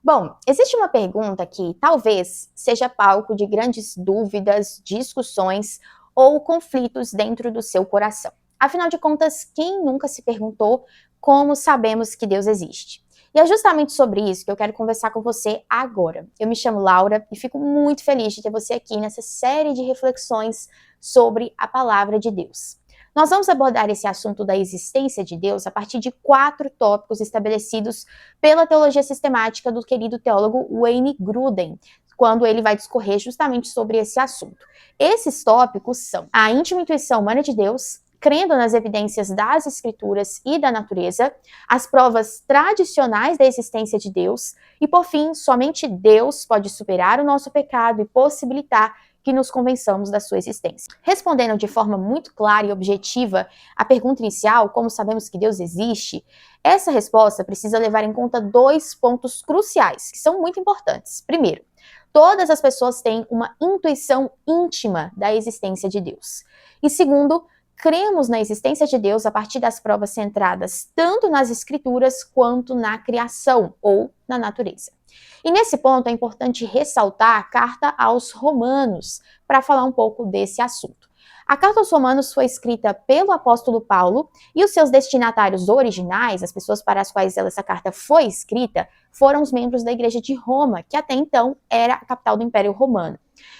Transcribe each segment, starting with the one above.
Bom, existe uma pergunta que talvez seja palco de grandes dúvidas, discussões ou conflitos dentro do seu coração. Afinal de contas, quem nunca se perguntou como sabemos que Deus existe? E é justamente sobre isso que eu quero conversar com você agora. Eu me chamo Laura e fico muito feliz de ter você aqui nessa série de reflexões sobre a palavra de Deus. Nós vamos abordar esse assunto da existência de Deus a partir de 4 tópicos estabelecidos pela teologia sistemática do querido teólogo Wayne Grudem, quando ele vai discorrer justamente sobre esse assunto. Esses tópicos são a íntima intuição humana de Deus, crendo nas evidências das escrituras e da natureza, as provas tradicionais da existência de Deus e, por fim, somente Deus pode superar o nosso pecado e possibilitar que nos convençamos da sua existência. Respondendo de forma muito clara e objetiva à pergunta inicial, como sabemos que Deus existe, essa resposta precisa levar em conta 2 pontos cruciais, que são muito importantes. Primeiro, todas as pessoas têm uma intuição íntima da existência de Deus. E segundo, cremos na existência de Deus a partir das provas centradas tanto nas escrituras quanto na criação ou na natureza. E nesse ponto é importante ressaltar a carta aos Romanos para falar um pouco desse assunto. A carta aos Romanos foi escrita pelo apóstolo Paulo e os seus destinatários originais, as pessoas para as quais essa carta foi escrita, foram os membros da Igreja de Roma, que até então era a capital do Império Romano.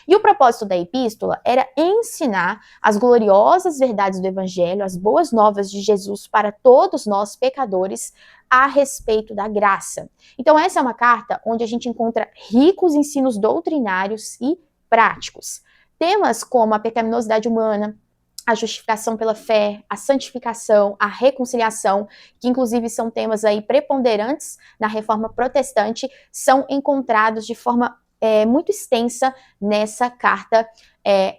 E o propósito da epístola era ensinar as gloriosas verdades do Evangelho, as boas novas de Jesus para todos nós pecadores a respeito da graça. Então essa é uma carta onde a gente encontra ricos ensinos doutrinários e práticos. Temas como a pecaminosidade humana, a justificação pela fé, a santificação, a reconciliação, que inclusive são temas aí preponderantes na Reforma Protestante, são encontrados de forma muito extensa nessa carta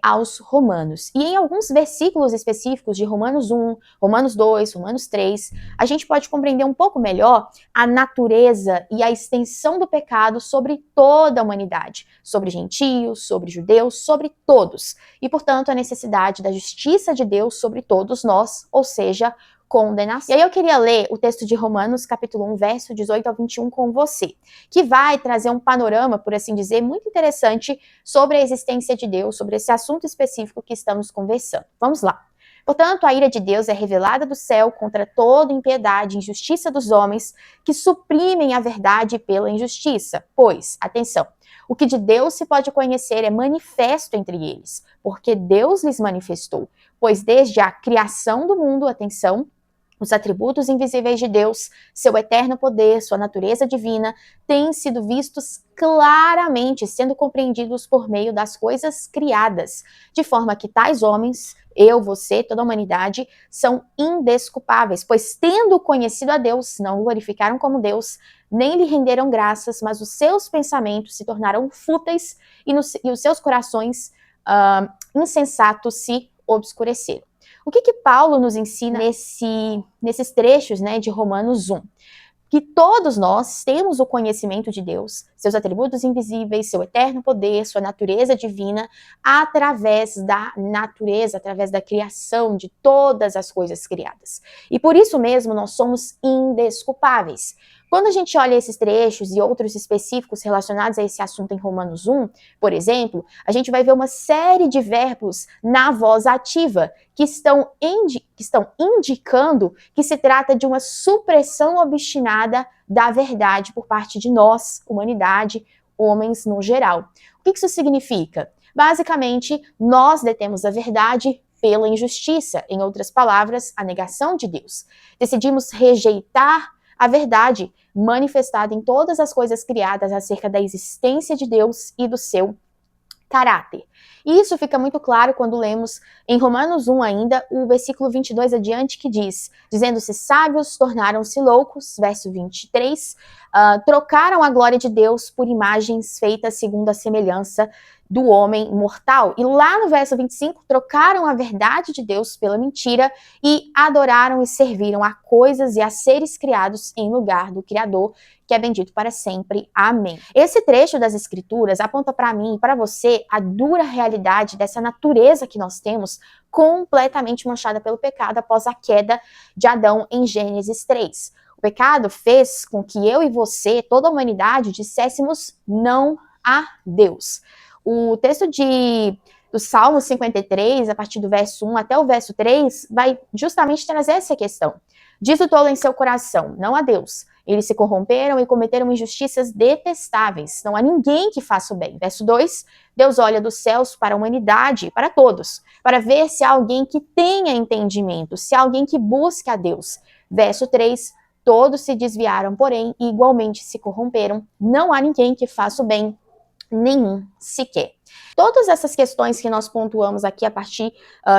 aos Romanos. E em alguns versículos específicos de Romanos 1, Romanos 2, Romanos 3, a gente pode compreender um pouco melhor a natureza e a extensão do pecado sobre toda a humanidade, sobre gentios, sobre judeus, sobre todos. E, portanto, a necessidade da justiça de Deus sobre todos nós, ou seja, condenação. E aí eu queria ler o texto de Romanos, capítulo 1, verso 18 ao 21 com você, que vai trazer um panorama, por assim dizer, muito interessante sobre a existência de Deus, sobre esse assunto específico que estamos conversando. Vamos lá. Portanto, a ira de Deus é revelada do céu contra toda impiedade e injustiça dos homens que suprimem a verdade pela injustiça. Pois, atenção, o que de Deus se pode conhecer é manifesto entre eles, porque Deus lhes manifestou. Pois desde a criação do mundo, atenção, os atributos invisíveis de Deus, seu eterno poder, sua natureza divina, têm sido vistos claramente, sendo compreendidos por meio das coisas criadas, de forma que tais homens, eu, você, toda a humanidade, são indesculpáveis, pois tendo conhecido a Deus, não o glorificaram como Deus, nem lhe renderam graças, mas os seus pensamentos se tornaram fúteis e os seus corações insensatos se obscureceram. O que Paulo nos ensina nesses trechos, né, de Romanos 1? Que todos nós temos o conhecimento de Deus, seus atributos invisíveis, seu eterno poder, sua natureza divina, através da natureza, através da criação de todas as coisas criadas. E por isso mesmo nós somos indesculpáveis. Quando a gente olha esses trechos e outros específicos relacionados a esse assunto em Romanos 1, por exemplo, a gente vai ver uma série de verbos na voz ativa que estão indicando que se trata de uma supressão obstinada da verdade por parte de nós, humanidade, homens no geral. O que isso significa? Basicamente, nós detemos a verdade pela injustiça, em outras palavras, a negação de Deus. Decidimos rejeitar a verdade manifestada em todas as coisas criadas acerca da existência de Deus e do seu caráter. E isso fica muito claro quando lemos em Romanos 1 ainda, o versículo 22 adiante, que diz, dizendo-se sábios, tornaram-se loucos, verso 23, trocaram a glória de Deus por imagens feitas segundo a semelhança do homem mortal. E lá no verso 25, trocaram a verdade de Deus pela mentira e adoraram e serviram a coisas e a seres criados em lugar do Criador, que é bendito para sempre. Amém. Esse trecho das Escrituras aponta para mim e para você a dura realidade dessa natureza que nós temos completamente manchada pelo pecado após a queda de Adão em Gênesis 3. O pecado fez com que eu e você, toda a humanidade, disséssemos não a Deus. O texto do Salmo 53, a partir do verso 1 até o verso 3, vai justamente trazer essa questão. Diz o tolo em seu coração, não a Deus. Eles se corromperam e cometeram injustiças detestáveis. Não há ninguém que faça o bem. Verso 2, Deus olha dos céus para a humanidade, para todos, para ver se há alguém que tenha entendimento, se há alguém que busque a Deus. Verso 3, todos se desviaram, porém, igualmente se corromperam. Não há ninguém que faça o bem, nenhum sequer. Todas essas questões que nós pontuamos aqui a partir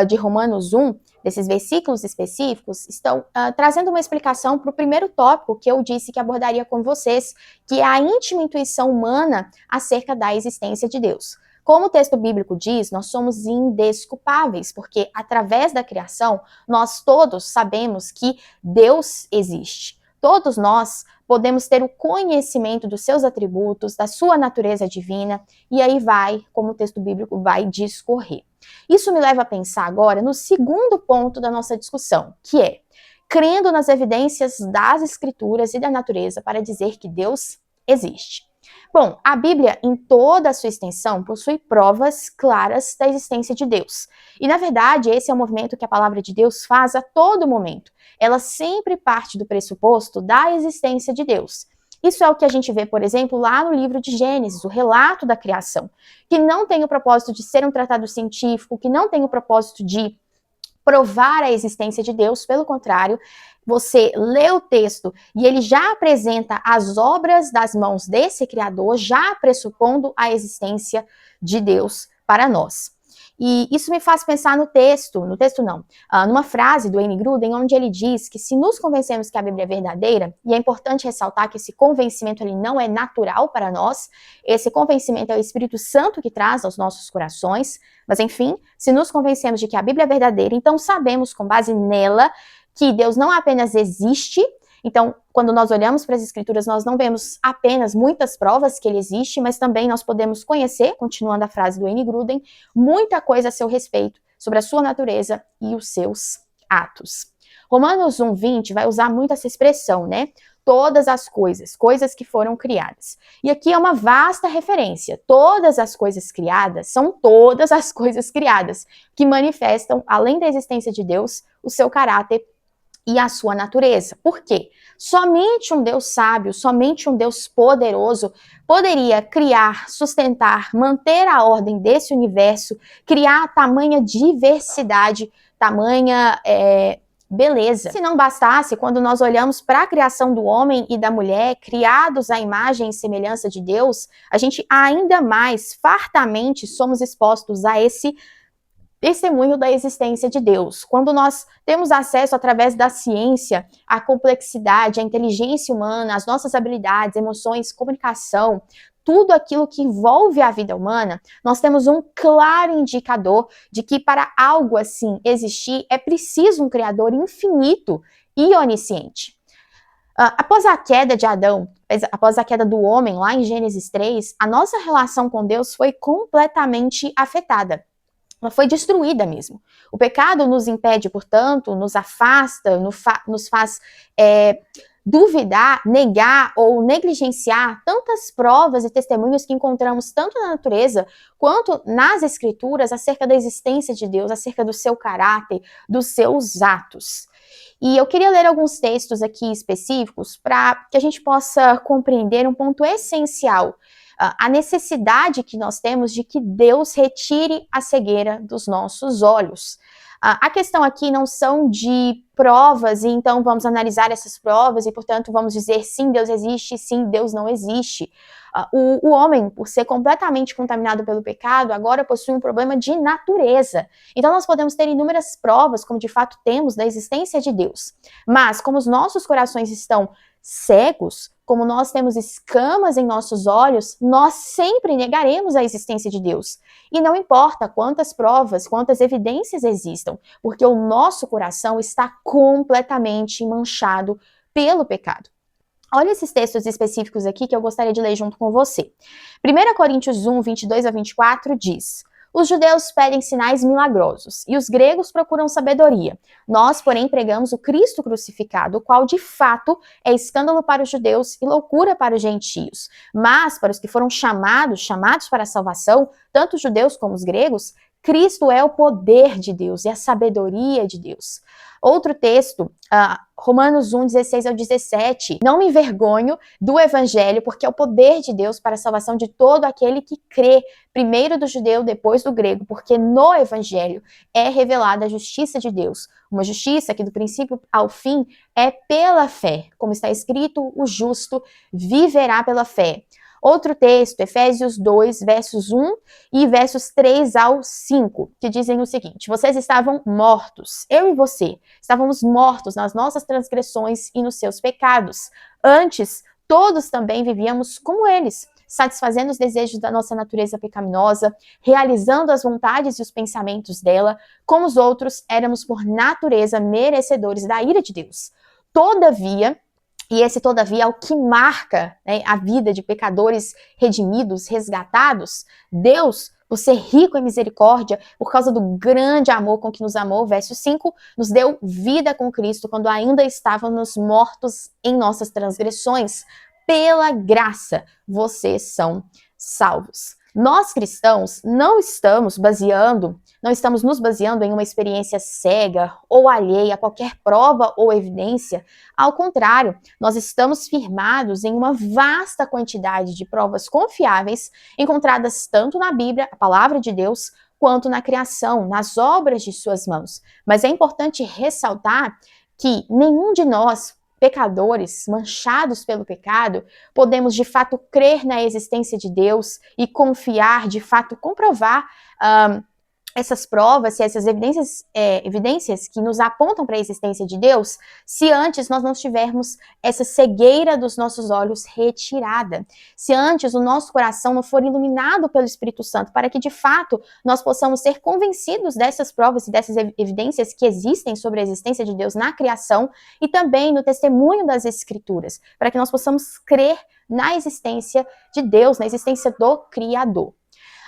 de Romanos 1, desses versículos específicos, estão trazendo uma explicação para o primeiro tópico que eu disse que abordaria com vocês, que é a íntima intuição humana acerca da existência de Deus. Como o texto bíblico diz, nós somos indesculpáveis, porque através da criação, nós todos sabemos que Deus existe. Todos nós podemos ter o conhecimento dos seus atributos, da sua natureza divina, e aí vai, como o texto bíblico vai discorrer. Isso me leva a pensar agora no segundo ponto da nossa discussão, que é crendo nas evidências das Escrituras e da natureza para dizer que Deus existe. Bom, a Bíblia, em toda a sua extensão, possui provas claras da existência de Deus. E, na verdade, esse é o movimento que a palavra de Deus faz a todo momento. Ela sempre parte do pressuposto da existência de Deus. Isso é o que a gente vê, por exemplo, lá no livro de Gênesis, o relato da criação, que não tem o propósito de ser um tratado científico, que não tem o propósito de provar a existência de Deus, pelo contrário, você lê o texto e ele já apresenta as obras das mãos desse Criador, já pressupondo a existência de Deus para nós. E isso me faz pensar numa frase do Wayne Grudem, onde ele diz que se nos convencemos que a Bíblia é verdadeira, e é importante ressaltar que esse convencimento ele não é natural para nós, esse convencimento é o Espírito Santo que traz aos nossos corações, mas enfim, se nos convencemos de que a Bíblia é verdadeira, então sabemos com base nela que Deus não apenas existe. Então, quando nós olhamos para as Escrituras, nós não vemos apenas muitas provas que ele existe, mas também nós podemos conhecer, continuando a frase do Wayne Grudem, muita coisa a seu respeito sobre a sua natureza e os seus atos. Romanos 1:20 vai usar muito essa expressão, né? Todas as coisas, coisas que foram criadas. E aqui é uma vasta referência. Todas as coisas criadas são todas as coisas criadas, que manifestam, além da existência de Deus, o seu caráter e a sua natureza. Por quê? Somente um Deus sábio, somente um Deus poderoso poderia criar, sustentar, manter a ordem desse universo, criar tamanha diversidade, tamanha beleza. Se não bastasse, quando nós olhamos para a criação do homem e da mulher, criados à imagem e semelhança de Deus, a gente ainda mais fartamente somos expostos a esse testemunho da existência de Deus. Quando nós temos acesso através da ciência à complexidade, à inteligência humana, às nossas habilidades, emoções, comunicação, tudo aquilo que envolve a vida humana, nós temos um claro indicador de que para algo assim existir é preciso um Criador infinito e onisciente. Após a queda de Adão, após a queda do homem, lá em Gênesis 3, a nossa relação com Deus foi completamente afetada. Ela foi destruída mesmo. O pecado nos impede, portanto, nos afasta, nos faz duvidar, negar ou negligenciar tantas provas e testemunhos que encontramos tanto na natureza quanto nas Escrituras acerca da existência de Deus, acerca do seu caráter, dos seus atos. E eu queria ler alguns textos aqui específicos para que a gente possa compreender um ponto essencial, a necessidade que nós temos de que Deus retire a cegueira dos nossos olhos. A questão aqui não são de provas, e então vamos analisar essas provas e, portanto, vamos dizer sim, Deus existe, sim, Deus não existe. O homem, por ser completamente contaminado pelo pecado, agora possui um problema de natureza. Então, nós podemos ter inúmeras provas, como de fato temos, da existência de Deus. Mas, como os nossos corações estão cegos, como nós temos escamas em nossos olhos, nós sempre negaremos a existência de Deus. E não importa quantas provas, quantas evidências existam, porque o nosso coração está completamente manchado pelo pecado. Olha esses textos específicos aqui que eu gostaria de ler junto com você. 1 Coríntios 1, 22 a 24 diz: Os judeus pedem sinais milagrosos e os gregos procuram sabedoria. Nós, porém, pregamos o Cristo crucificado, o qual de fato é escândalo para os judeus e loucura para os gentios. Mas para os que foram chamados para a salvação, tanto os judeus como os gregos, Cristo é o poder de Deus e a sabedoria de Deus. Outro texto, Romanos 1, 16 ao 17. Não me envergonho do evangelho, porque é o poder de Deus para a salvação de todo aquele que crê, primeiro do judeu, depois do grego, porque no evangelho é revelada a justiça de Deus. Uma justiça que do princípio ao fim é pela fé. Como está escrito, o justo viverá pela fé. Outro texto, Efésios 2, versos 1 e versos 3 ao 5, que dizem o seguinte: vocês estavam mortos, eu e você, estávamos mortos nas nossas transgressões e nos seus pecados. Antes, todos também vivíamos como eles, satisfazendo os desejos da nossa natureza pecaminosa, realizando as vontades e os pensamentos dela. Como os outros, éramos por natureza merecedores da ira de Deus. Todavia, e esse todavia é o que marca, né, a vida de pecadores redimidos, resgatados, Deus, por ser rico em misericórdia, por causa do grande amor com que nos amou, verso 5, nos deu vida com Cristo quando ainda estávamos mortos em nossas transgressões. Pela graça, vocês são salvos. Nós cristãos não estamos nos baseando em uma experiência cega ou alheia a qualquer prova ou evidência. Ao contrário, nós estamos firmados em uma vasta quantidade de provas confiáveis encontradas tanto na Bíblia, a palavra de Deus, quanto na criação, nas obras de suas mãos. Mas é importante ressaltar que nenhum de nós, pecadores, manchados pelo pecado, podemos de fato crer na existência de Deus e confiar, de fato comprovar essas provas, essas evidências que nos apontam para a existência de Deus, se antes nós não tivermos essa cegueira dos nossos olhos retirada, se antes o nosso coração não for iluminado pelo Espírito Santo, para que de fato nós possamos ser convencidos dessas provas e dessas evidências que existem sobre a existência de Deus na criação e também no testemunho das Escrituras, para que nós possamos crer na existência de Deus, na existência do Criador.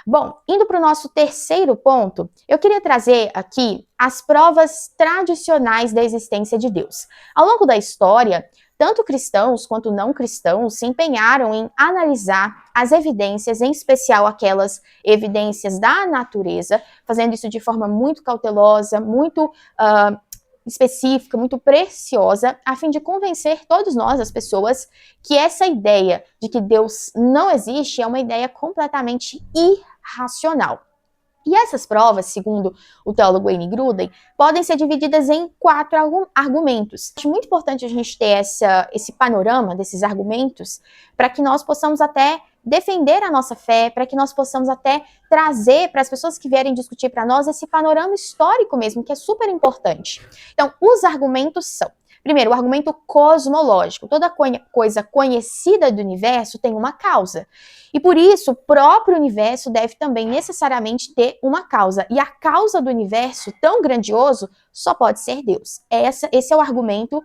Bom, indo para o nosso terceiro ponto, eu queria trazer aqui as provas tradicionais da existência de Deus. Ao longo da história, tanto cristãos quanto não cristãos se empenharam em analisar as evidências, em especial aquelas evidências da natureza, fazendo isso de forma muito cautelosa, muito específica, muito preciosa, a fim de convencer todos nós, as pessoas, que essa ideia de que Deus não existe é uma ideia completamente irracional. E essas provas, segundo o teólogo Wayne Grudem, podem ser divididas em 4 argumentos. Acho muito importante a gente ter esse panorama desses argumentos para que nós possamos até defender a nossa fé, para que nós possamos até trazer para as pessoas que vierem discutir para nós esse panorama histórico mesmo, que é super importante. Então, os argumentos são: primeiro, o argumento cosmológico. Toda coisa conhecida do universo tem uma causa. E por isso, o próprio universo deve também necessariamente ter uma causa. E a causa do universo tão grandioso só pode ser Deus. Esse é o argumento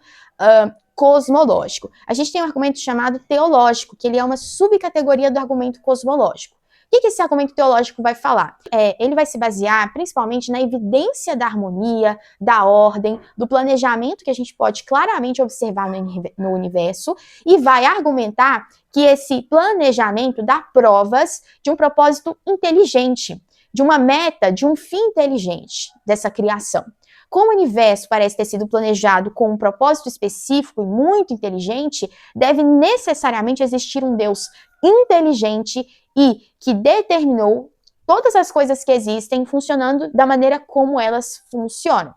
cosmológico. A gente tem um argumento chamado teológico, que ele é uma subcategoria do argumento cosmológico. O que esse argumento teológico vai falar? Ele vai se basear principalmente na evidência da harmonia, da ordem, do planejamento que a gente pode claramente observar no universo e vai argumentar que esse planejamento dá provas de um propósito inteligente, de uma meta, de um fim inteligente dessa criação. Como o universo parece ter sido planejado com um propósito específico e muito inteligente, deve necessariamente existir um Deus inteligente e que determinou todas as coisas que existem funcionando da maneira como elas funcionam.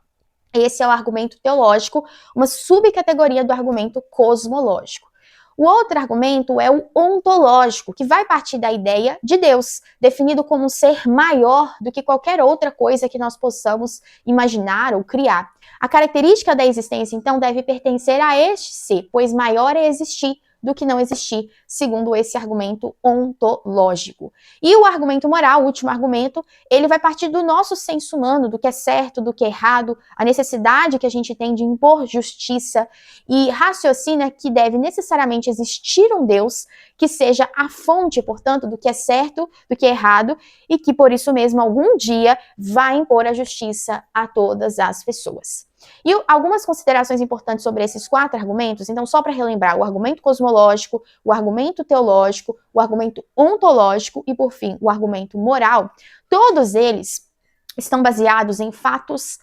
Esse é o argumento teológico, uma subcategoria do argumento cosmológico. O outro argumento é o ontológico, que vai partir da ideia de Deus, definido como um ser maior do que qualquer outra coisa que nós possamos imaginar ou criar. A característica da existência, então, deve pertencer a este ser, pois maior é existir do que não existir, segundo esse argumento ontológico. E o argumento moral, o último argumento, ele vai partir do nosso senso humano, do que é certo, do que é errado, a necessidade que a gente tem de impor justiça e raciocina que deve necessariamente existir um Deus que seja a fonte, portanto, do que é certo, do que é errado e que por isso mesmo algum dia vai impor a justiça a todas as pessoas. E algumas considerações importantes sobre esses 4 argumentos, então só para relembrar, o argumento cosmológico, o argumento teológico, o argumento ontológico e, por fim, o argumento moral, todos eles estão baseados em fatos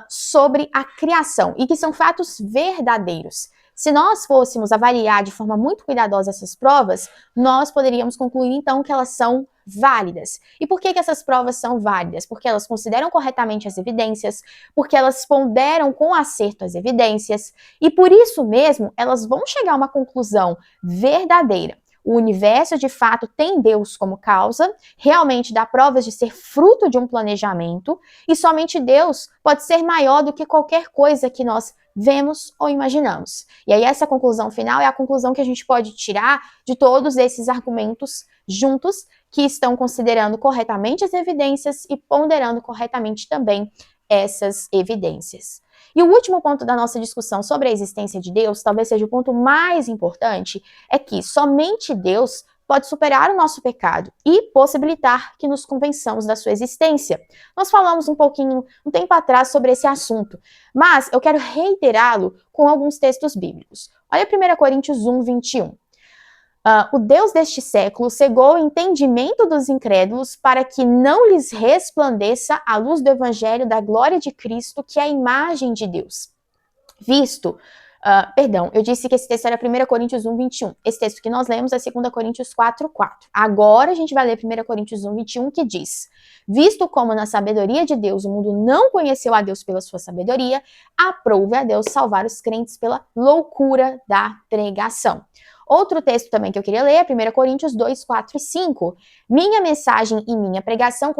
sobre a criação e que são fatos verdadeiros. Se nós fôssemos avaliar de forma muito cuidadosa essas provas, nós poderíamos concluir então que elas são válidas. E por que essas provas são válidas? Porque elas consideram corretamente as evidências, porque elas ponderam com acerto as evidências, e por isso mesmo elas vão chegar a uma conclusão verdadeira. O universo, de fato, tem Deus como causa, realmente dá provas de ser fruto de um planejamento, e somente Deus pode ser maior do que qualquer coisa que nós vemos ou imaginamos. E aí essa conclusão final é a conclusão que a gente pode tirar de todos esses argumentos juntos, que estão considerando corretamente as evidências e ponderando corretamente também essas evidências. E o último ponto da nossa discussão sobre a existência de Deus, talvez seja o ponto mais importante, é que somente Deus pode superar o nosso pecado e possibilitar que nos convençamos da sua existência. Nós falamos um tempo atrás sobre esse assunto, mas eu quero reiterá-lo com alguns textos bíblicos. Olha 1 Coríntios 1, 21. O Deus deste século cegou o entendimento dos incrédulos para que não lhes resplandeça a luz do evangelho da glória de Cristo, que é a imagem de Deus. Eu disse que esse texto era 1 Coríntios 1, 21. Esse texto que nós lemos é 2 Coríntios 4, 4. Agora a gente vai ler 1 Coríntios 1, 21, que diz: visto como na sabedoria de Deus o mundo não conheceu a Deus pela sua sabedoria, aprove a Deus salvar os crentes pela loucura da pregação. Outro texto também que eu queria ler é 1 Coríntios 2, 4 e 5. Minha mensagem e minha pregação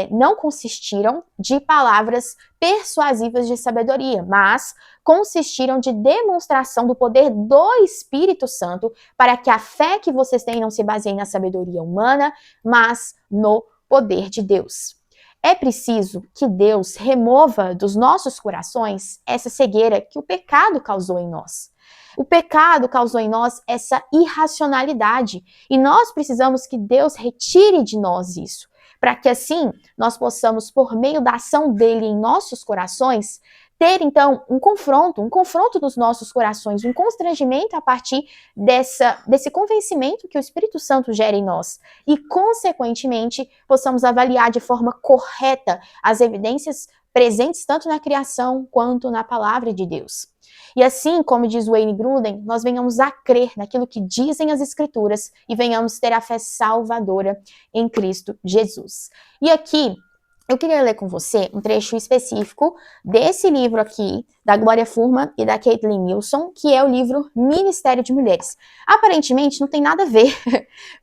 não consistiram de palavras persuasivas de sabedoria, mas consistiram de demonstração do poder do Espírito Santo, para que a fé que vocês têm não se baseie na sabedoria humana, mas no poder de Deus. É preciso que Deus remova dos nossos corações essa cegueira que o pecado causou em nós. O pecado causou em nós essa irracionalidade e nós precisamos que Deus retire de nós isso, para que assim nós possamos, por meio da ação dele em nossos corações, ter então um confronto dos nossos corações, um constrangimento a partir desse convencimento que o Espírito Santo gera em nós e, consequentemente, possamos avaliar de forma correta as evidências presentes tanto na criação quanto na palavra de Deus. E assim, como diz Wayne Grudem, nós venhamos a crer naquilo que dizem as Escrituras e venhamos ter a fé salvadora em Cristo Jesus. E aqui, eu queria ler com você um trecho específico desse livro aqui, da Gloria Furman e da Caitlin Nilson, que é o livro Ministério de Mulheres. Aparentemente, não tem nada a ver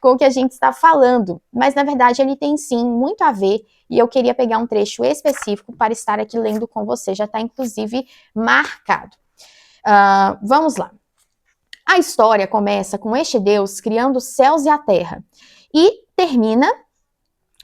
com o que a gente está falando, mas na verdade ele tem sim muito a ver, e eu queria pegar um trecho específico para estar aqui lendo com você, já está inclusive marcado. Vamos lá. A história começa com este Deus criando os céus e a terra, e termina...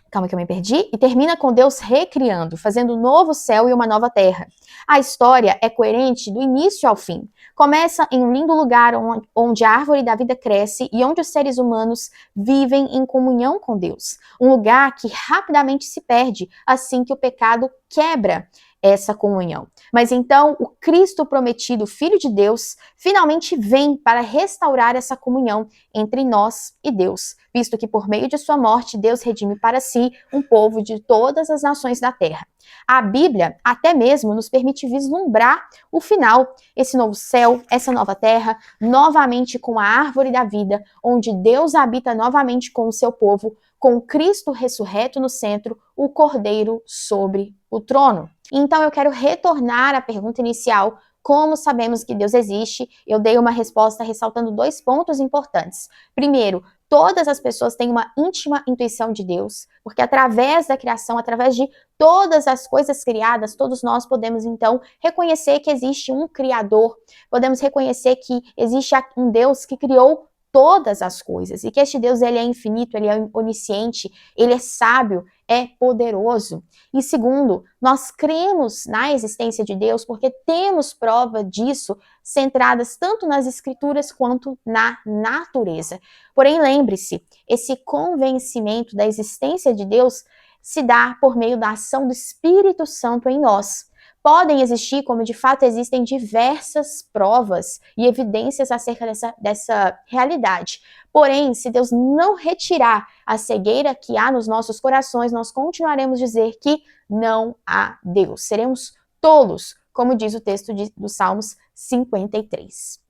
Calma que eu me perdi. E termina com Deus recriando, fazendo um novo céu e uma nova terra. A história é coerente do início ao fim. Começa em um lindo lugar onde a árvore da vida cresce e onde os seres humanos vivem em comunhão com Deus. Um lugar que rapidamente se perde assim que o pecado quebra essa comunhão. Mas então o Cristo prometido, Filho de Deus, finalmente vem para restaurar essa comunhão entre nós e Deus, visto que por meio de sua morte Deus redime para si um povo de todas as nações da terra. A Bíblia até mesmo nos permite vislumbrar o final, esse novo céu, essa nova terra, novamente com a árvore da vida, onde Deus habita novamente com o seu povo, com Cristo ressurreto no centro, o Cordeiro sobre o trono. Então eu quero retornar à pergunta inicial: como sabemos que Deus existe? Eu dei uma resposta ressaltando 2 pontos importantes. Primeiro, Todas as pessoas têm uma íntima intuição de Deus, porque através da criação, através de todas as coisas criadas, todos nós podemos então reconhecer que existe um Criador, podemos reconhecer que existe um Deus que criou todas as coisas, e que este Deus ele é infinito, ele é onisciente, ele é sábio, é poderoso. E segundo, nós cremos na existência de Deus porque temos prova disso centradas tanto nas escrituras quanto na natureza. Porém, lembre-se, esse convencimento da existência de Deus se dá por meio da ação do Espírito Santo em nós. Podem existir, como de fato existem, diversas provas e evidências acerca dessa realidade. Porém, se Deus não retirar a cegueira que há nos nossos corações, nós continuaremos a dizer que não há Deus. Seremos tolos, como diz o texto do Salmos 53.